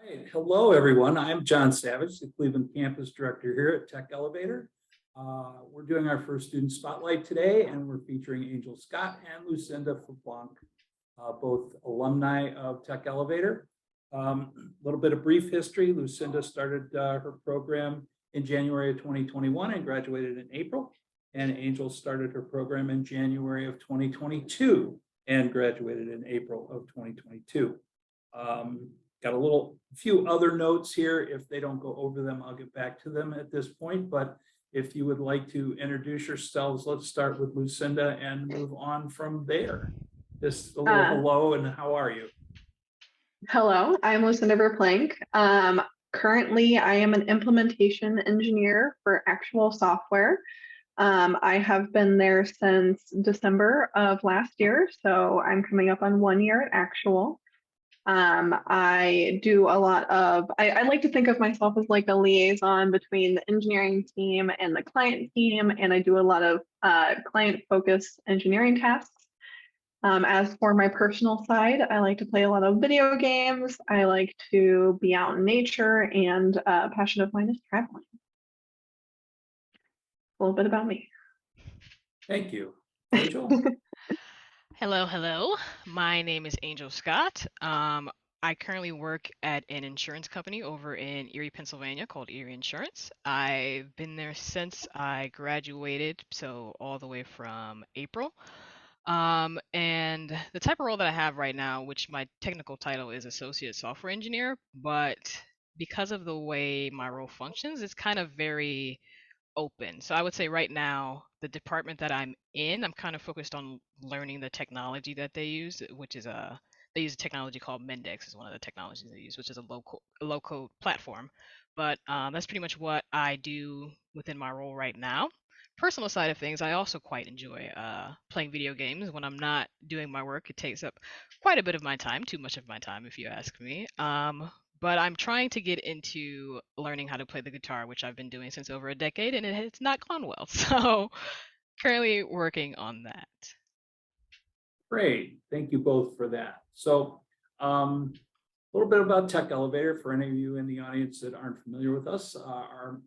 Right. Hello, everyone. I'm John Savage, the Cleveland Campus Director here at Tech Elevator. We're doing our first student spotlight today, and we're featuring Angel Scott and Lucinda Verplanck, both alumni of Tech Elevator. A little bit of brief history. Lucinda started her program in January of 2021 and graduated in April. And Angel started her program in January of 2022 and graduated in April of 2022. Got a few other notes here. If they don't go over them, I'll get back to them at this point. But if you would like to introduce yourselves, let's start with Lucinda and move on from there. Just a little hello and how are you? Hello, I'm Lucinda Verplanck. Currently, I am an implementation engineer for actual software. I have been there since December of last year, so I'm coming up on 1 year at actual. I do a lot of, I like to think of myself as like a liaison between the engineering team and the client team, and I do a lot of client-focused engineering tasks. As for my personal side, I like to play a lot of video games. I like to be out in nature, and a passion of mine is traveling. A little bit about me. Thank you. Angel? Hello. My name is Angel Scott. I currently work at an insurance company over in Erie, Pennsylvania called Erie Insurance. I've been there since I graduated, so all the way from April. And the type of role that I have right now, which my technical title is Associate Software Engineer, but because of the way my role functions, it's kind of very open. So I would say right now, the department that I'm in, I'm kind of focused on learning the technology that they use, which is they use a technology called Mendex is one of the technologies they use, which is a low code platform. But that's pretty much what I do within my role right now. Personal side of things, I also quite enjoy playing video games. When I'm not doing my work, it takes up quite a bit of my time, too much of my time, if you ask me. But I'm trying to get into learning how to play the guitar, which I've been doing since over a decade, and it's not gone well. So currently working on that. Great. Thank you both for that. So a little bit about Tech Elevator for any of you in the audience that aren't familiar with us. Our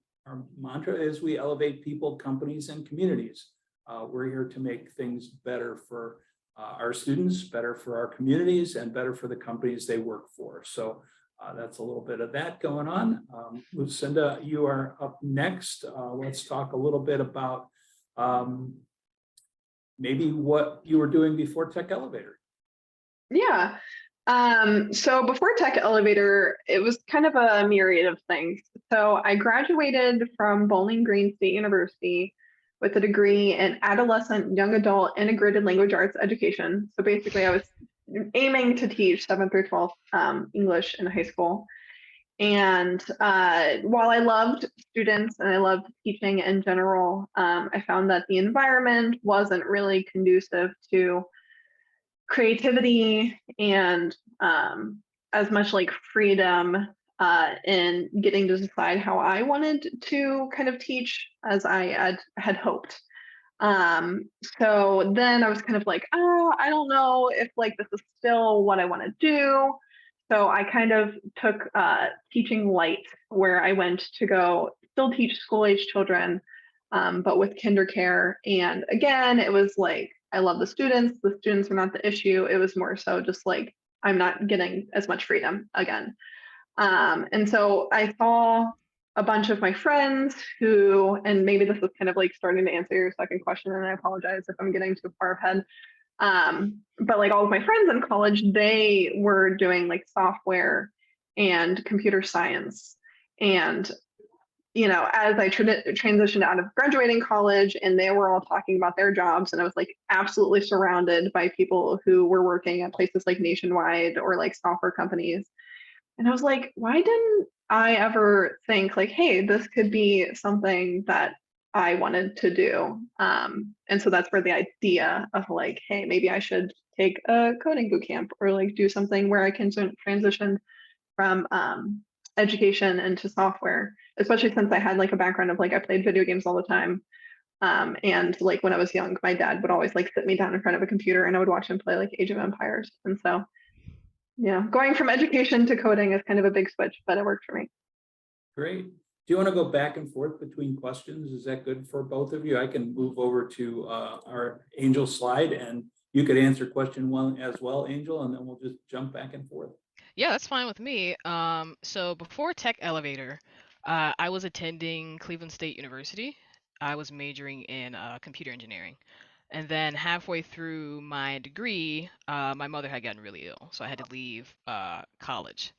mantra is we elevate people, companies, and communities. We're here to make things better for our students, better for our communities, and better for the companies they work for. So that's a little bit of that going on. Lucinda, you are up next. Let's talk a little bit about maybe what you were doing before Tech Elevator. Yeah. So before Tech Elevator, it was kind of a myriad of things. So I graduated from Bowling Green State University with a degree in adolescent young adult integrated language arts education. So basically I was aiming to teach 7th through 12th English in high school. And while I loved students and I loved teaching in general, I found that the environment wasn't really conducive to creativity and as much like freedom in getting to decide how I wanted to kind of teach as I had hoped. So then I was kind of like, oh, I don't know if like this is still what I want to do. So I kind of took teaching light, where I went to go still teach school age children, but with kinder care. And again, it was like, I love the students. The students were not the issue. It was more so just like, I'm not getting as much freedom again. And so I saw a bunch of my friends who, and maybe this is kind of like starting to answer your second question, and I apologize if I'm getting too far ahead. But like all of my friends in college, they were doing like software and computer science. And, you know, as I transitioned out of graduating college, and they were all talking about their jobs, and I was like absolutely surrounded by people who were working at places like Nationwide or like software companies. And I was like, why didn't I ever think like, hey, this could be something that I wanted to do? And so that's where the idea of like, hey, maybe I should take a coding boot camp or like do something where I can transition from education into software, especially since I had like a background of like, I played video games all the time. And like when I was young, my dad would always like sit me down in front of a computer and I would watch him play like Age of Empires. And so Yeah, going from education to coding is kind of a big switch, but it worked for me. Great. Do you want to go back and forth between questions? Is that good for both of you? I can move over to our Angel slide and you could answer question one as well, Angel, and then we'll just jump back and forth. Yeah, that's fine with me. So before Tech Elevator, I was attending Cleveland State University. I was majoring in computer engineering. And then halfway through my degree, my mother had gotten really ill, so I had to leave college.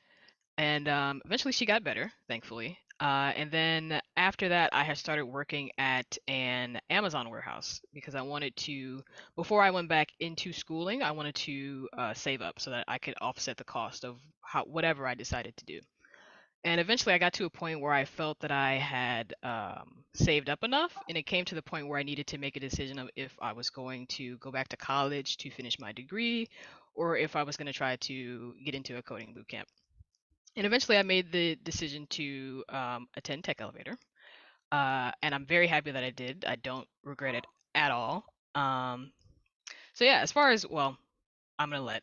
And eventually she got better, thankfully. And then after that, I had started working at an Amazon warehouse because I wanted to, before I went back into schooling, I wanted to save up so that I could offset the cost of whatever I decided to do. And eventually I got to a point where I felt that I had saved up enough, and it came to the point where I needed to make a decision of if I was going to go back to college to finish my degree, or if I was going to try to get into a coding boot camp. And eventually I made the decision to attend Tech Elevator. And I'm very happy that I did. I don't regret it at all. So yeah, as far as, well, I'm gonna let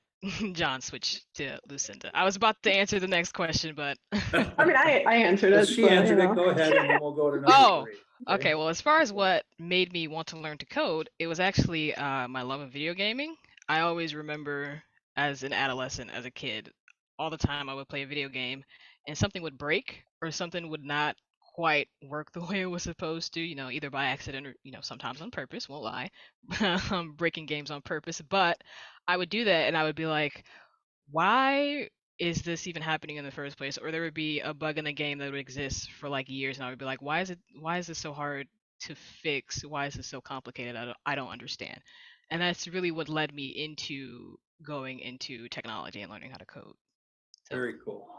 John switch to Lucinda. I was about to answer the next question, but I mean, I answered Well, it. she so, answered you it. know. Go ahead, and then we'll go to number oh, three. okay. Well, as far as what made me want to learn to code, it was actually my love of video gaming. I always remember as an adolescent, as a kid, all the time I would play a video game and something would break or something would not quite work the way it was supposed to, either by accident or, sometimes on purpose, won't lie, breaking games on purpose. But I would do that and I would be like, why is this even happening in the first place? Or there would be a bug in the game that would exist for like years, and I would be like, why is this so hard to fix? Why is this so complicated? I don't understand. And that's really what led me into going into technology and learning how to code. So Very cool.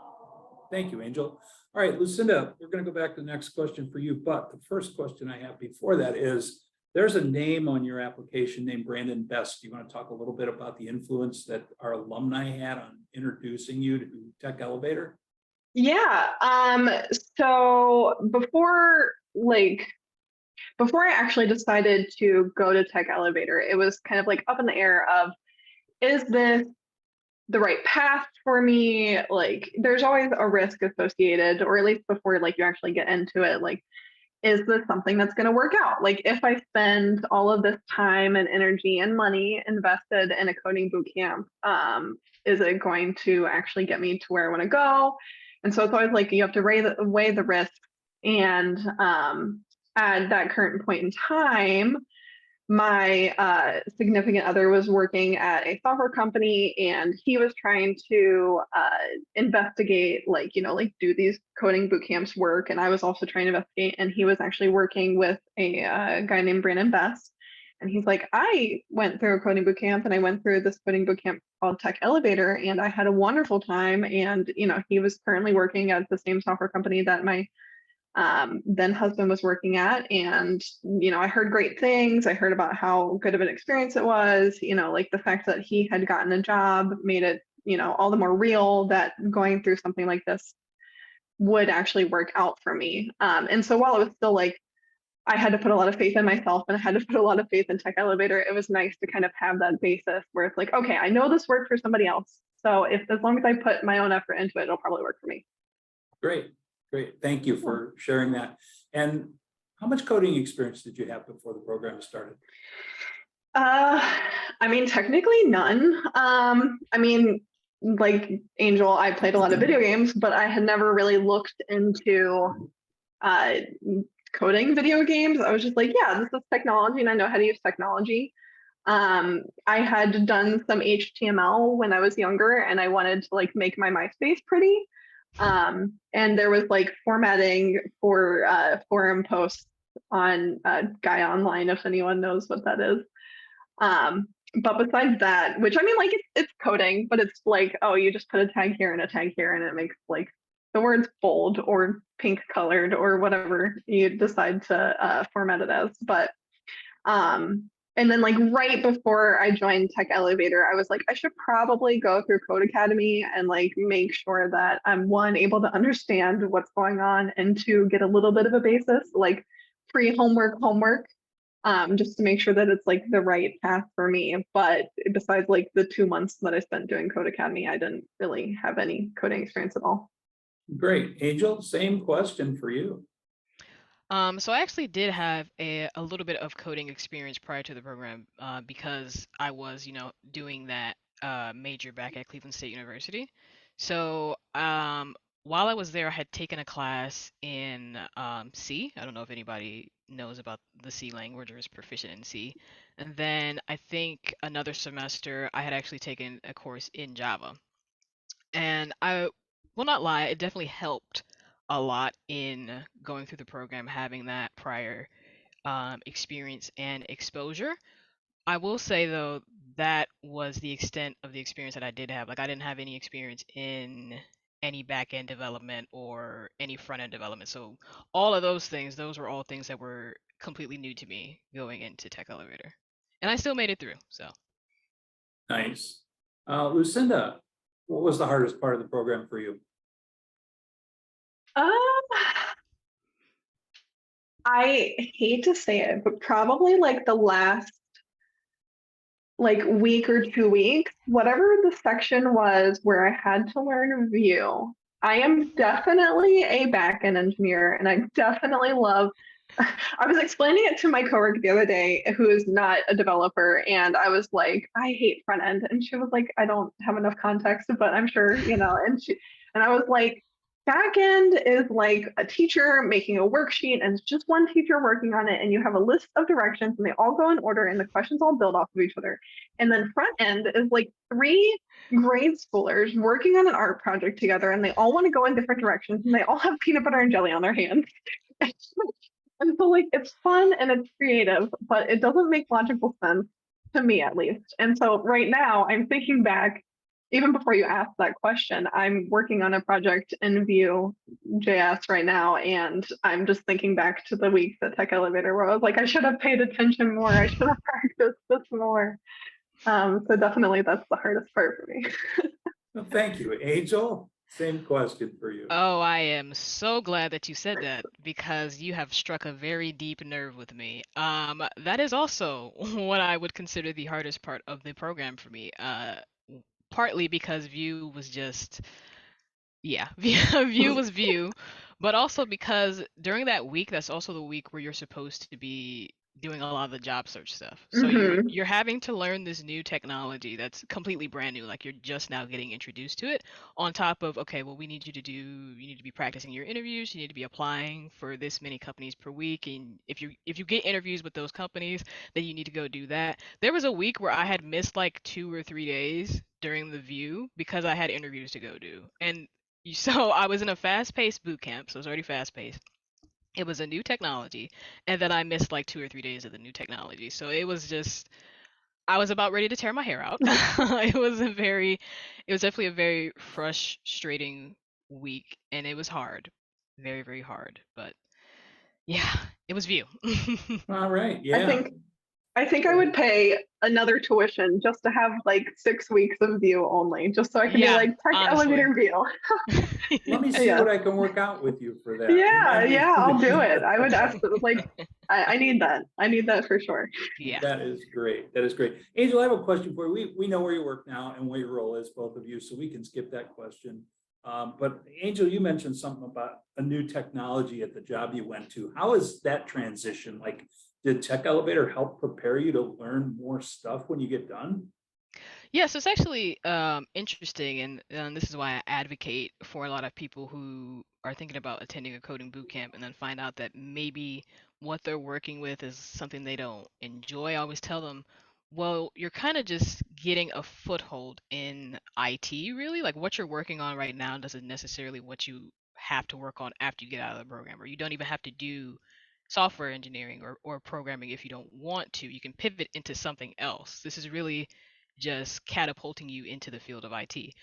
Thank you, Angel. All right, Lucinda, we're going to go back to the next question for you. But the first question I have before that is, there's a name on your application named Brandon Best. Do you want to talk a little bit about the influence that our alumni had on introducing you to Tech Elevator? Yeah. So before I actually decided to go to Tech Elevator, it was kind of like up in the air of, is this the right path for me? Like, there's always a risk associated, or at least before like you actually get into it, like, is this something that's going to work out? Like, if I spend all of this time and energy and money invested in a coding boot camp, is it going to actually get me to where I want to go? And so it's always like you have to weigh the risks. And at that current point in time, my significant other was working at a software company, and he was trying to investigate, like, like do these coding boot camps work? And I was also trying to investigate, and he was actually working with a guy named Brandon Best. And he's like, I went through a coding boot camp, and I went through this coding boot camp called Tech Elevator, and I had a wonderful time. And, he was currently working at the same software company that my then husband was working at. And, I heard great things. I heard about how good of an experience it was, like the fact that he had gotten a job made it, all the more real that going through something like this would actually work out for me. And so while it was still like, I had to put a lot of faith in myself and I had to put a lot of faith in Tech Elevator, it was nice to kind of have that basis where it's like, okay, I know this worked for somebody else. So as long as I put my own effort into it, it'll probably work for me. Great. Great. Thank you for sharing that. And how much coding experience did you have before the program started? I mean, technically none. Like Angel, I played a lot of video games, but I had never really looked into uh, coding video games. I was just like, yeah, this is technology and I know how to use technology. I had done some HTML when I was younger and I wanted to like make my MySpace pretty. And there was like formatting for forum posts on Guy Online, if anyone knows what that is. But besides that, which I mean, like it's coding, but it's like, oh, you just put a tag here and a tag here, and it makes like the words bold or pink colored or whatever you decide to format it as. But and then like right before I joined Tech Elevator, I was like, I should probably go through Code Academy and like make sure that I'm one, able to understand what's going on, and two, get a little bit of a basis, like free homework. just to make sure that it's like the right path for me. But besides like the 2 months that I spent doing Code Academy, I didn't really have any coding experience at all. Great. Angel, same question for you. So I actually did have a little bit of coding experience prior to the program, because I was, doing that major back at Cleveland State University. So while I was there, I had taken a class in C. I don't know if anybody knows about the C language or is proficient in C. And then I think another semester, I had actually taken a course in Java. And I will not lie, it definitely helped a lot in going through the program, having that prior experience and exposure. I will say though, that was the extent of the experience that I did have. Like I didn't have any experience in any back end development or any front end development. So all of those things, those were all things that were completely new to me going into Tech Elevator. And I still made it through. So Nice. Lucinda, what was the hardest part of the program for you? Um, I hate to say it, but probably like the last like week or 2 weeks, whatever the section was where I had to learn Vue. I am definitely a backend engineer and I definitely love I was explaining it to my coworker the other day who is not a developer and I was like, I hate front end. And she was like, I don't have enough context, but I'm sure, and I was like, back end is like a teacher making a worksheet and it's just one teacher working on it and you have a list of directions and they all go in order and the questions all build off of each other. And then front end is like three grade schoolers working on an art project together and they all want to go in different directions and they all have peanut butter and jelly on their hands. And so like it's fun and it's creative, but it doesn't make logical sense to me at least. And so right now I'm thinking back, even before you asked that question, I'm working on a project in Vue.js right now, and I'm just thinking back to the weeks at Tech Elevator where I was like, I should have paid attention more. I should have practiced this more. So definitely that's the hardest part for me. Well, thank you. Angel, same question for you. oh, I am so glad that you said that because you have struck a very deep nerve with me. That is also what I would consider the hardest part of the program for me. Partly because Vue was just, yeah, Vue was Vue, but also because during that week, that's also the week where you're supposed to be doing a lot of the job search stuff. So Hmm. you're having to learn this new technology that's completely brand new, like you're just now getting introduced to it. On top of, okay, well, you need to be practicing your interviews, you need to be applying for this many companies per week, and if you get interviews with those companies, then you need to go do that. There was a week where I had missed like 2 or 3 days during the Vue because I had interviews to go do, and so I was in a fast-paced boot camp, so it was already fast-paced. It was a new technology, and then I missed like 2 or 3 days of the new technology. So it was just, I was about ready to tear my hair out. It was definitely a very frustrating week, and it was hard, very, very hard. But yeah, it was Vue. All right. I Yeah. think I think I would pay another tuition just to have like 6 weeks of Vue only, just so I can be Yeah, like Tech honestly. Elevator Vue. Let me see Yeah, what I can work out with you for that. yeah, Remind me. yeah. I'll do it. I would absolutely like. I need that. I need that for sure. Yeah. That is great. That is great. Angel, I have a question for you. We know where you work now and what your role is, both of you, so we can skip that question. But Angel, you mentioned something about a new technology at the job you went to. How is that transition? Like, did Tech Elevator help prepare you to learn more stuff when you get done? Yeah, so it's actually interesting, and this is why I advocate for a lot of people who are thinking about attending a coding boot camp and then find out that maybe what they're working with is something they don't enjoy. I always tell them, well, you're kind of just getting a foothold in IT, really. Like what you're working on right now doesn't necessarily what you have to work on after you get out of the program, or you don't even have to do software engineering or programming if you don't want to. You can pivot into something else. This is really just catapulting you into the field of IT.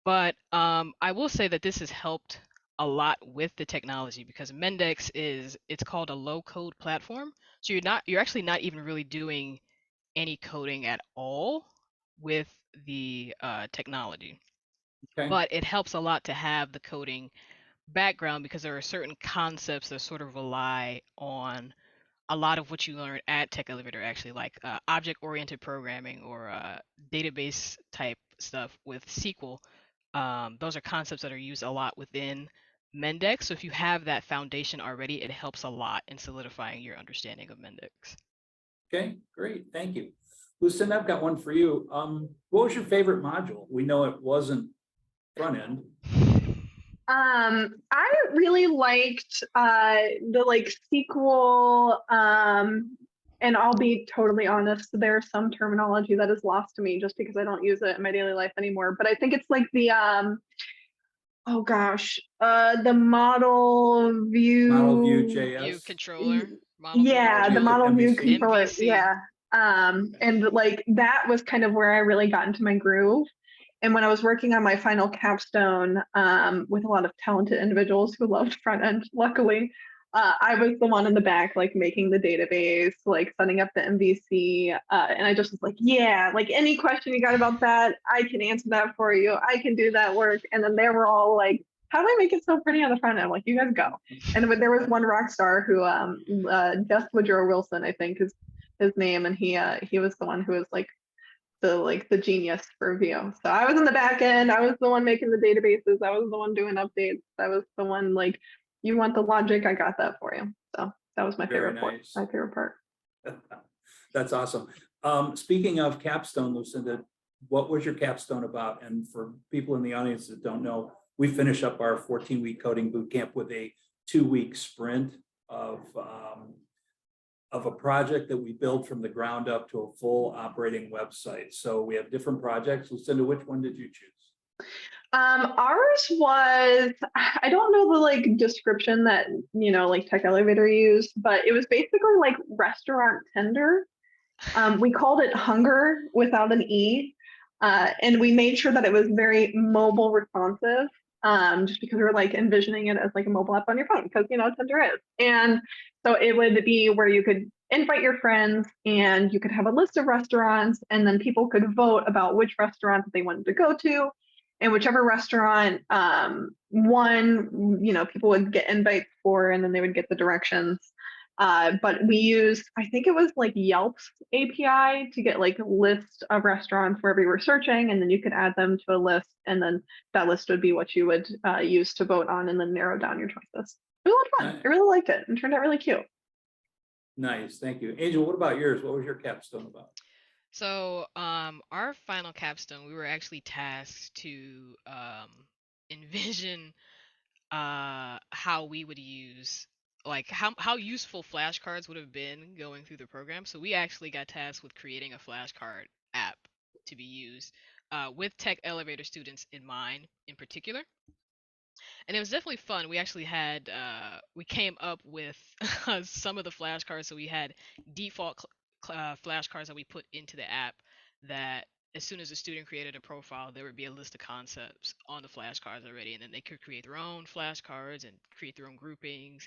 But I will say that this has helped a lot with the technology because Mendex it's called a low code platform. So you're actually not even really doing any coding at all with the technology. Okay. But it helps a lot to have the coding background because there are certain concepts that sort of rely on a lot of what you learn at Tech Elevator actually like object-oriented programming or database type stuff with SQL. Those are concepts that are used a lot within Mendix. So if you have that foundation already, it helps a lot in solidifying your understanding of Mendix. Okay, great, thank you. Lucinda, I've got one for you. What was your favorite module? We know it wasn't front end. I really liked the like SQL, and I'll be totally honest, there's some terminology that is lost to me just because I don't use it in my daily life anymore. But I think it's like the oh gosh, the model view. Model view View JS. controller, model view Yeah, the controller, model view MVC. controller. MVC. Yeah. And like that was kind of where I really got into my groove. And when I was working on my final capstone, with a lot of talented individuals who loved front end, luckily, I was the one in the back, like making the database, like setting up the MVC. And I just was like, yeah, like any question you got about that, I can answer that for you. I can do that work. And then they were all like, how do I make it so pretty on the front end? I'm like, you guys go. And there was one rock star who, Jeff Woodrow Wilson, I think is his name. And he was the one who was like the genius for Vue. So I was in the back end. I was the one making the databases. I was the one doing updates. I was the one like, you want the logic? I got that for you. So that was my Very favorite part. nice. My favorite part. That's awesome. Speaking of capstone, Lucinda, what was your capstone about? And for people in the audience that don't know, we finish up our 14-week coding bootcamp with a 2-week sprint of a project that we built from the ground up to a full operating website. So we have different projects. Lucinda, which one did you choose? Ours was, I don't know the like description that, like Tech Elevator used, but it was basically like restaurant tender. We called it Hunger without an E. And we made sure that it was very mobile responsive, just because we were like envisioning it as like a mobile app on your phone, because Tinder is. And so it would be where you could invite your friends and you could have a list of restaurants, and then people could vote about which restaurant that they wanted to go to. And whichever restaurant won, people would get invites for, and then they would get the directions. But we used, I think it was like Yelp's API to get like a list of restaurants wherever you were searching, and then you could add them to a list, and then that list would be what you would use to vote on and then narrow down your choices. It was a lot of fun. Nice. I really liked it and turned out really cute. Nice, thank you. Angel, what about yours? What was your capstone about? So, our final capstone, we were actually tasked to envision how we would use, like how useful flashcards would have been going through the program. So we actually got tasked with creating a flashcard app to be used with Tech Elevator students in mind in particular. And it was definitely fun. We actually had we came up with some of the flashcards. So we had default flashcards that we put into the app that as soon as a student created a profile, there would be a list of concepts on the flashcards already, and then they could create their own flashcards and create their own groupings.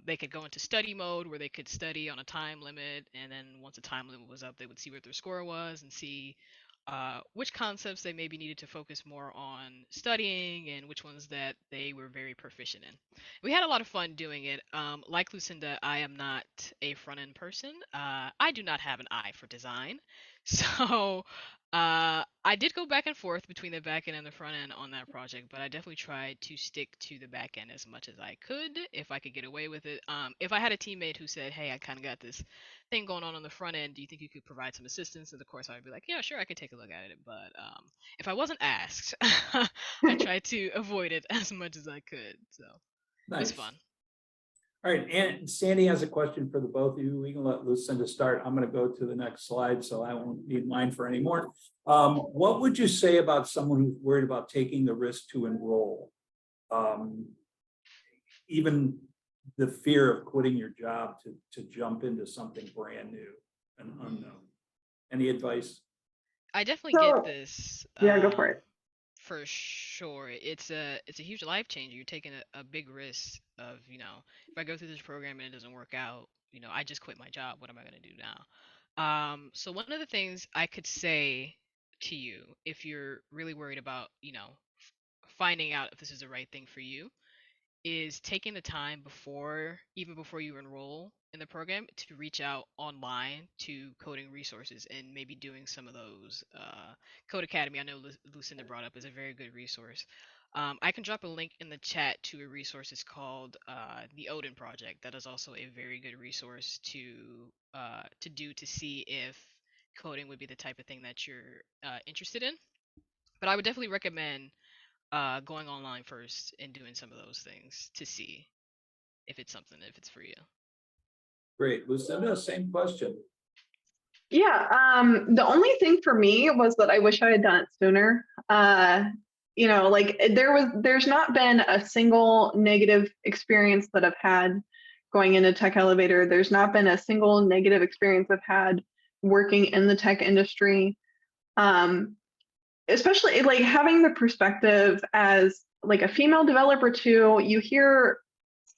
They could go into study mode where they could study on a time limit, and then once the time limit was up, they would see what their score was and see which concepts they maybe needed to focus more on studying and which ones that they were very proficient in. We had a lot of fun doing it. Like Lucinda, I am not a front end person. I do not have an eye for design. So I did go back and forth between the back end and the front end on that project, but I definitely tried to stick to the back end as much as I could if I could get away with it. If I had a teammate who said, "Hey, I kind of got this thing going on the front end. Do you think you could provide some assistance?" And of course, I would be like, "Yeah, sure, I could take a look at it." But if I wasn't asked, I tried to avoid it as much as I could. So it was Nice. fun. All right, and Sandy has a question for the both of you. We can let Lucinda start. I'm going to go to the next slide, so I won't need mine for any more. What would you say about someone who's worried about taking the risk to enroll? Even the fear of quitting your job to jump into something brand new and unknown. Any advice? I definitely get this. Yeah, go for it. For sure, it's a huge life changer. You're taking a big risk of, if I go through this program and it doesn't work out, I just quit my job. What am I going to do now? So one of the things I could say to you, if you're really worried about, finding out if this is the right thing for you, is taking the time even before you enroll in the program, to reach out online to coding resources and maybe doing some of those. Code Academy, I know Lucinda brought up, is a very good resource. I can drop a link in the chat to a resource. It's called the Odin Project. That is also a very good resource to do to see if coding would be the type of thing that you're interested in. But I would definitely recommend going online first and doing some of those things to see if it's for you. Great. Lucinda, same question. Yeah, the only thing for me was that I wish I had done it sooner. Like there's not been a single negative experience that I've had going into Tech Elevator. There's not been a single negative experience I've had working in the tech industry. Especially like having the perspective as like a female developer too, you hear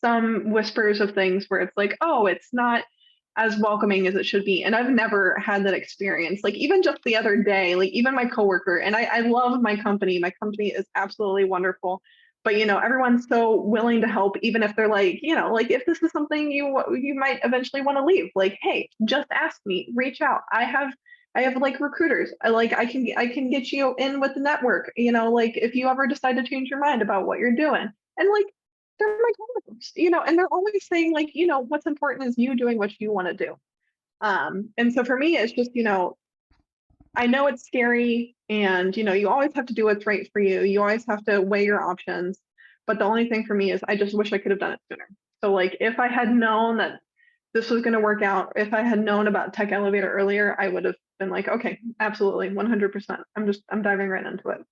some whispers of things where it's like, oh, it's not as welcoming as it should be. And I've never had that experience. Like even just the other day, like even my coworker, and I love my company. My company is absolutely wonderful. But everyone's so willing to help, even if they're like, like if this is something you might eventually want to leave, like, hey, just ask me, reach out. I have like recruiters. I can get you in with the network, like if you ever decide to change your mind about what you're doing. And like they're my coworkers, and they're always saying like, what's important is you doing what you want to do. And so for me, it's just, I know it's scary and, you always have to do what's right for you. You always have to weigh your options. But the only thing for me is I just wish I could have done it sooner. So like if I had known that this was going to work out, if I had known about Tech Elevator earlier, I would have been like, okay, absolutely, 100%. I'm diving right into it.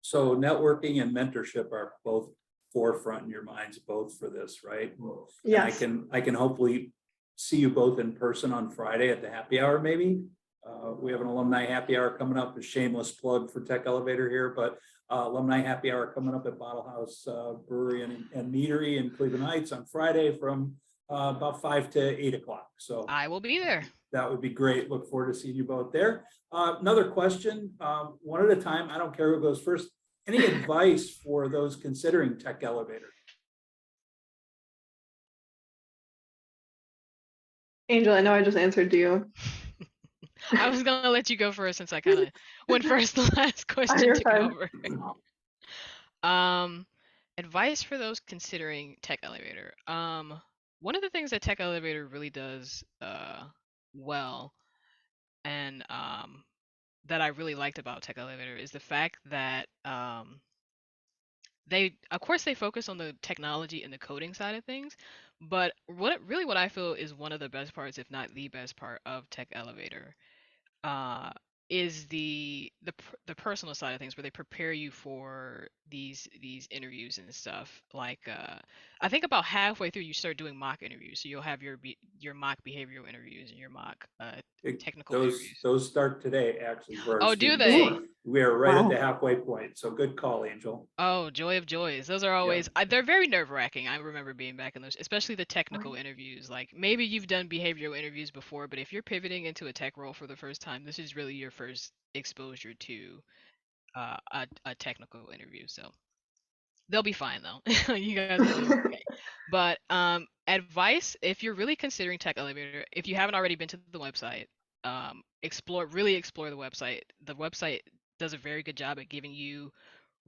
So networking and mentorship are both forefront in your minds, both for this, right? Yes. And I can hopefully see you both in person on Friday at the happy hour, maybe. We have an alumni happy hour coming up, a shameless plug for Tech Elevator here, but alumni happy hour coming up at Bottle House Brewery and Meadery in Cleveland Heights on Friday from about 5 to 8 o'clock. So I will be there. That would be great. Look forward to seeing you both there. Another question, one at a time. I don't care who goes first. Any advice for those considering Tech Elevator? Angel, I know I just answered to you. I was gonna let you go first since I kind of went first the last question took over. Advice for those considering Tech Elevator. One of the things that Tech Elevator really does well, and that I really liked about Tech Elevator is the fact that of course they focus on the technology and the coding side of things, but what I feel is one of the best parts, if not the best part of Tech Elevator, uh, is the personal side of things, where they prepare you for these interviews and stuff. Like I think about halfway through you start doing mock interviews, so you'll have your mock behavioral interviews and your mock technical interviews. Those start today, actually. For our Oh, do students. they? So we are right at the halfway point. So good call, Angel. Oh, joy of joys. Those are always, they're very nerve-wracking. I remember being back in those, especially the technical interviews. Like maybe you've done behavioral interviews before, but if you're pivoting into a tech role for the first time, this is really your first exposure to a technical interview. So they'll be fine though. You guys will be okay. But advice, if you're really considering Tech Elevator, if you haven't already been to the website, really explore the website. The website does a very good job at giving you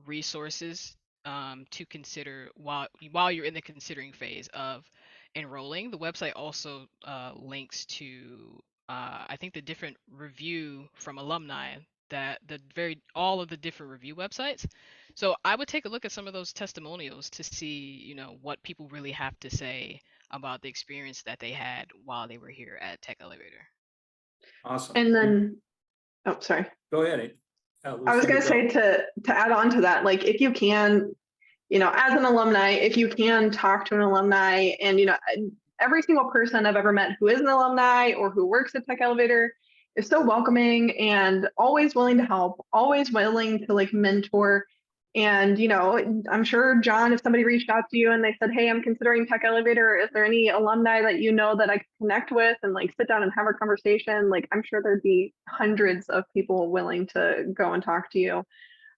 resources to consider while you're in the considering phase of enrolling. The website also links to I think the different review from alumni, that all of the different review websites. So I would take a look at some of those testimonials to see, what people really have to say about the experience that they had while they were here at Tech Elevator. Awesome. And then, oh, sorry. Go ahead. I was going to say to add on to that, like if you can, as an alumni, if you can talk to an alumni, and every single person I've ever met who is an alumni or who works at Tech Elevator is so welcoming and always willing to help, always willing to like mentor. And I'm sure, John, if somebody reached out to you and they said, hey, I'm considering Tech Elevator, is there any alumni that you know that I could connect with and like sit down and have a conversation? Like I'm sure there'd be hundreds of people willing to go and talk to you.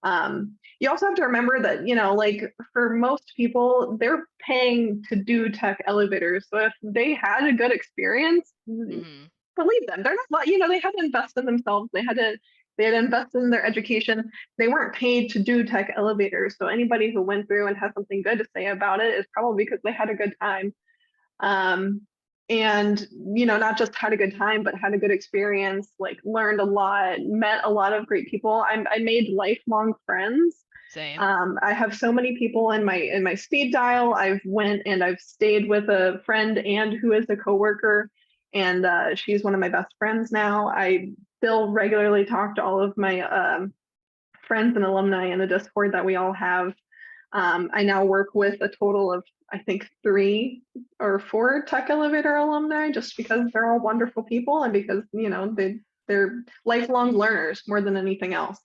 You also have to remember that, like for most people, they're paying to do tech elevators. So if they had a good experience, Hmm. believe them. They're not, they had to invest in themselves. They had to invest in their education. They weren't paid to do tech elevators. So anybody who went through and has something good to say about it is probably because they had a good time. Um, and not just had a good time, but had a good experience, like learned a lot, met a lot of great people. I made lifelong friends. Same. I have so many people in my speed dial. I've went and I've stayed with a friend and who is a coworker, and she's one of my best friends now. I still regularly talk to all of my friends and alumni in the Discord that we all have. I now work with a total of, I think, 3 or 4 Tech Elevator alumni, just because they're all wonderful people and because, they're lifelong learners more than anything else.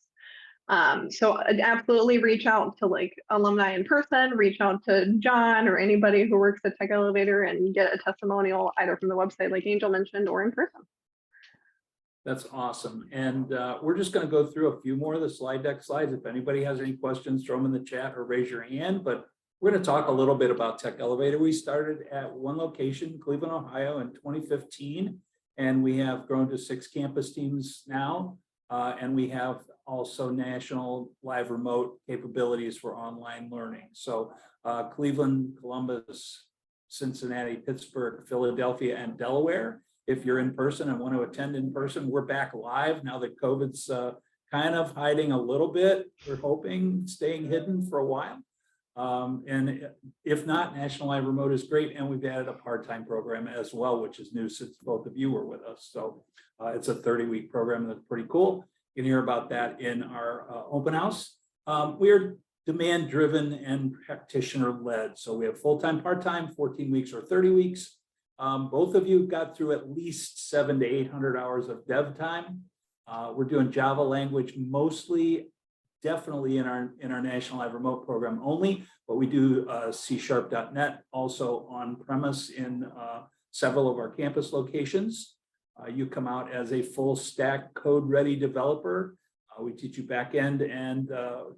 So I'd absolutely reach out to like alumni in person, reach out to John or anybody who works at Tech Elevator and get a testimonial either from the website, like Angel mentioned, or in person. That's awesome. And we're just going to go through a few more of the slide deck slides. If anybody has any questions, throw them in the chat or raise your hand. But we're going to talk a little bit about Tech Elevator. We started at one location, Cleveland, Ohio in 2015, and we have grown to 6 campus teams now. And we have also national live remote capabilities for online learning. So Cleveland, Columbus, Cincinnati, Pittsburgh, Philadelphia, and Delaware. If you're in person and want to attend in person, we're back live now that COVID's kind of hiding a little bit. We're hoping staying hidden for a while. And if not, National Live Remote is great. And we've added a part-time program as well, which is new since both of you were with us. So it's a 30-week program that's pretty cool. You can hear about that in our open house. We're demand-driven and practitioner-led. So we have full-time, part-time, 14 weeks or 30 weeks. Both of you got through at least 700 to 800 hours of dev time. We're doing Java language mostly, definitely in our National Live Remote program only, but we do C#.NET also on premise in several of our campus locations. You come out as a full stack code ready developer. We teach you back end and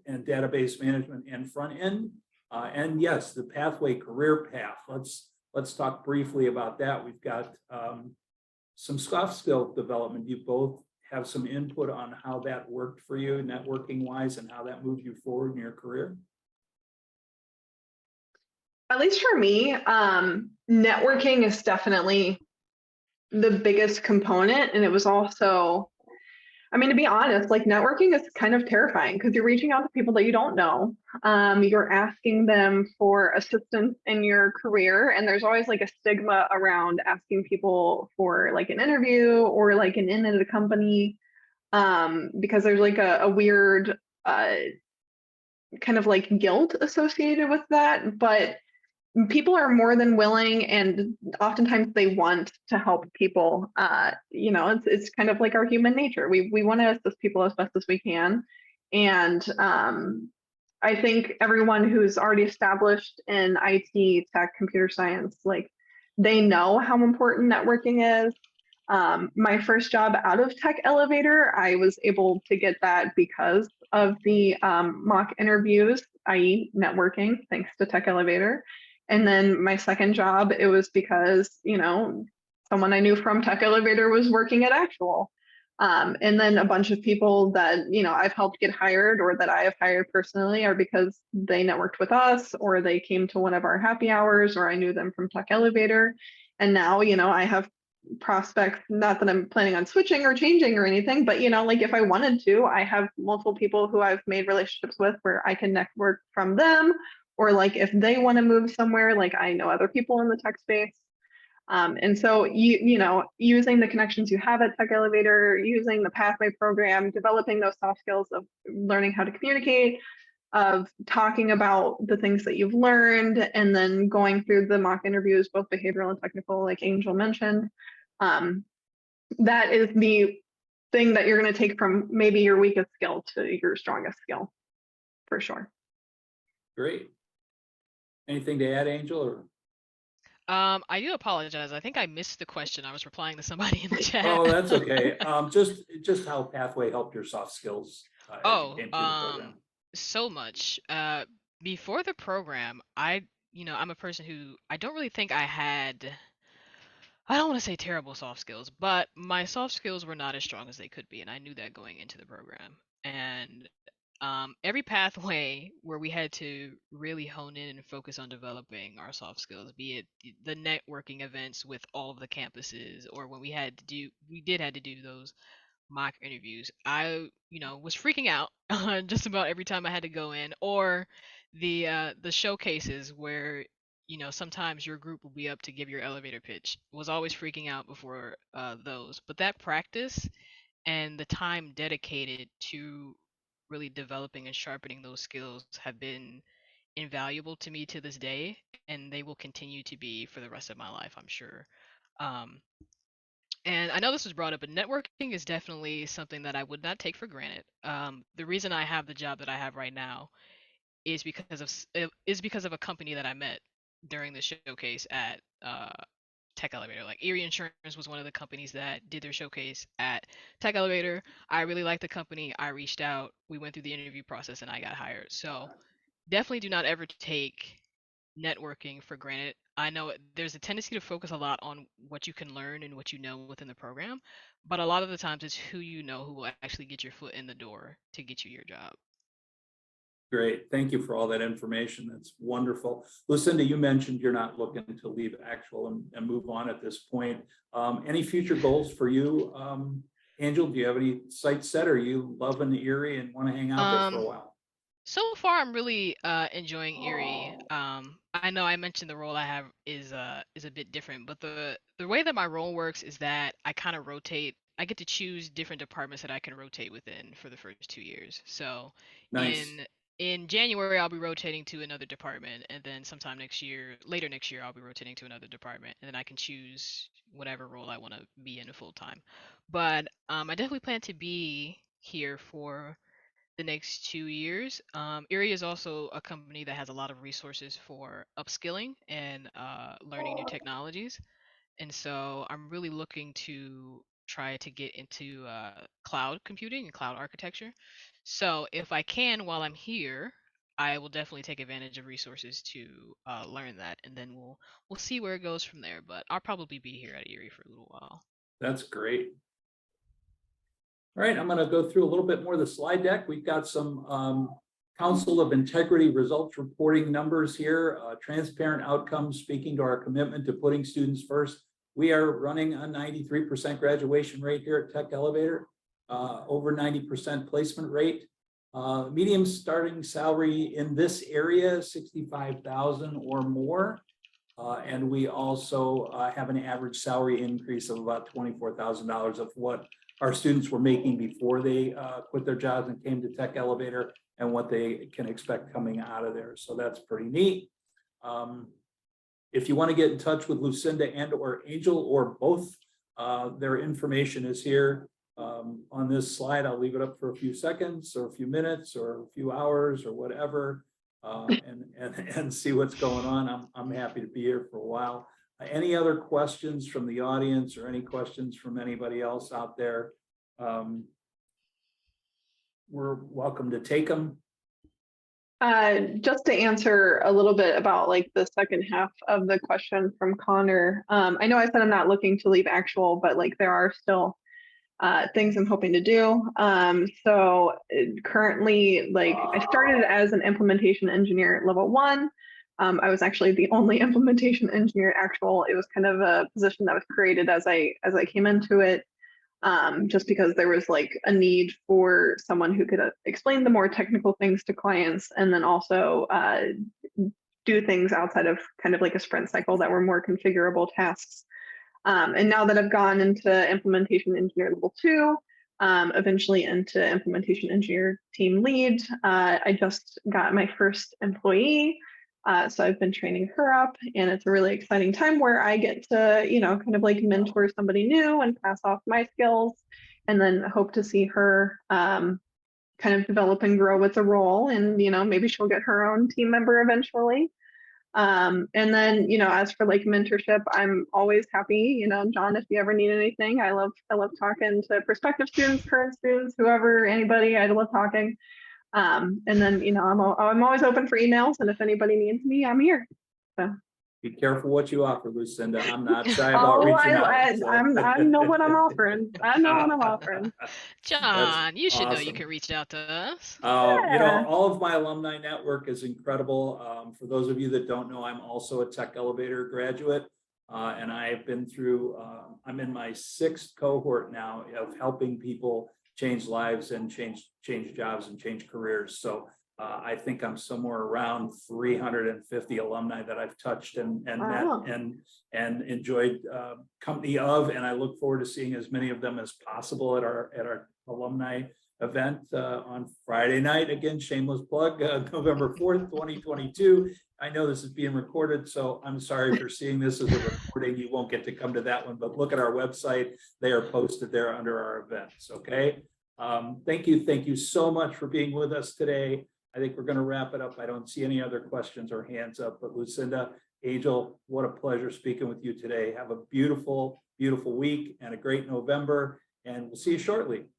database management and front end. And yes, the pathway career path. Let's talk briefly about that. We've got some soft skill development. You both have some input on how that worked for you networking wise and how that moved you forward in your career. At least for me, networking is definitely the biggest component. And it was also, to be honest, like networking is kind of terrifying because you're reaching out to people that you don't know. You're asking them for assistance in your career. And there's always like a stigma around asking people for like an interview or like an in at a company, because there's like a weird kind of like guilt associated with that. But people are more than willing, and oftentimes they want to help people. It's kind of like our human nature. We want to assist people as best as we can. And I think everyone who's already established in IT, tech, computer science, like they know how important networking is. My first job out of Tech Elevator, I was able to get that because of the mock interviews, i.e. networking, thanks to Tech Elevator. And then my second job, it was because, someone I knew from Tech Elevator was working at Actual. And then a bunch of people that, I've helped get hired or that I have hired personally are because they networked with us or they came to one of our happy hours or I knew them from Tech Elevator. And now, I have prospects, not that I'm planning on switching or changing or anything, but, like if I wanted to, I have multiple people who I've made relationships with where I can network from them. Or like if they want to move somewhere, like I know other people in the tech space. And so, using the connections you have at Tech Elevator, using the Pathway program, developing those soft skills of learning how to communicate, of talking about the things that you've learned, and then going through the mock interviews, both behavioral and technical, like Angel mentioned. That is the thing that you're going to take from maybe your weakest skill to your strongest skill, for sure. Great. Anything to add, Angel? Or? I do apologize. I think I missed the question. I was replying to somebody in the chat. Oh, that's okay. Just how Pathway helped your soft skills. so much. Before the program, I'm a person who I don't really think I don't want to say terrible soft skills, but my soft skills were not as strong as they could be, and I knew that going into the program. And every pathway where we had to really hone in and focus on developing our soft skills, be it the networking events with all of the campuses, or when we did had to do those mock interviews, I, was freaking out just about every time I had to go in, or the showcases where, sometimes your group will be up to give your elevator pitch. Was always freaking out before those. But that practice and the time dedicated to really developing and sharpening those skills have been invaluable to me to this day, and they will continue to be for the rest of my life, I'm sure. Um, and I know this was brought up, but networking is definitely something that I would not take for granted. The reason I have the job that I have right now is because of a company that I met during the showcase at Tech Elevator. Like Erie Insurance was one of the companies that did their showcase at Tech Elevator. I really liked the company. I reached out. We went through the interview process, and I got hired. So definitely do not ever take networking for granted. I know there's a tendency to focus a lot on what you can learn and what you know within the program, but a lot of the times it's who you know who will actually get your foot in the door to get you your job. Great. Thank you for all that information. That's wonderful. Lucinda, you mentioned you're not looking to leave actual and move on at this point. Any future goals for you? Angel, do you have any sights set? Or are you loving Erie and want to hang out there for a Um, while? So far, I'm really enjoying Erie. I know I mentioned the role I have is a bit different, but the way that my role works is that I kind of rotate. I get to choose different departments that I can rotate within for the first 2 years. So Nice. in January, I'll be rotating to another department, and then sometime later next year, I'll be rotating to another department, and then I can choose whatever role I want to be in full time. But I definitely plan to be here for the next 2 years. Erie is also a company that has a lot of resources for upskilling and learning new technologies. And so I'm really looking to try to get into cloud computing and cloud architecture. So if I can while I'm here, I will definitely take advantage of resources to learn that, and then we'll see where it goes from there. But I'll probably be here at Erie for a little while. That's great. All right, I'm going to go through a little bit more of the slide deck. We've got some Council of Integrity results reporting numbers here, transparent outcomes speaking to our commitment to putting students first. We are running a 93% graduation rate here at Tech Elevator, over 90% placement rate. Medium starting salary in this area, 65,000 or more. And we also have an average salary increase of about $24,000 of what our students were making before they quit their jobs and came to Tech Elevator, and what they can expect coming out of there. So that's pretty neat. If you want to get in touch with Lucinda and or Angel or both, their information is here on this slide. I'll leave it up for a few seconds or a few minutes or a few hours or whatever, and see what's going on. I'm happy to be here for a while. Any other questions from the audience or any questions from anybody else out there? We're welcome to take them. Just to answer a little bit about like the second half of the question from Connor. I know I said I'm not looking to leave actual, but like there are still things I'm hoping to do. Currently, like I started as an implementation engineer at level 1. I was actually the only implementation engineer at actual. It was kind of a position that was created as I came into it, just because there was like a need for someone who could explain the more technical things to clients, and then also do things outside of kind of like a sprint cycle that were more configurable tasks. And now that I've gone into implementation engineer level 2, eventually into implementation engineer team lead, I just got my first employee. So I've been training her up, and it's a really exciting time where I get to, kind of like mentor somebody new and pass off my skills, and then hope to see her kind of develop and grow with the role. And, maybe she'll get her own team member eventually. And then, as for like mentorship, I'm always happy, John, if you ever need anything. I love talking to prospective students, current students, whoever, anybody. I love talking. And then, I'm always open for emails, and if anybody needs me, I'm here. So. Be careful what you offer, Lucinda. I'm not shy about Oh, reaching out. I know what I'm offering. I know what I'm offering. John, you should know you awesome. can reach out to us. Yeah. All of my alumni network is incredible. For those of you that don't know, I'm also a Tech Elevator graduate. And I've been through, I'm in my 6th cohort now of helping people change lives and change jobs and change careers. So I think I'm somewhere around 350 alumni that I've touched and Wow. met and enjoyed company of, and I look forward to seeing as many of them as possible at our alumni event on Friday night. Again, shameless plug, November 4th, 2022. I know this is being recorded, so I'm sorry for seeing this as a recording. You won't get to come to that one, but look at our website. They are posted there under our events, okay? Thank you so much for being with us today. I think we're going to wrap it up. I don't see any other questions or hands up, but Lucinda, Angel, what a pleasure speaking with you today. Have a beautiful, beautiful week and a great November, and we'll see you shortly.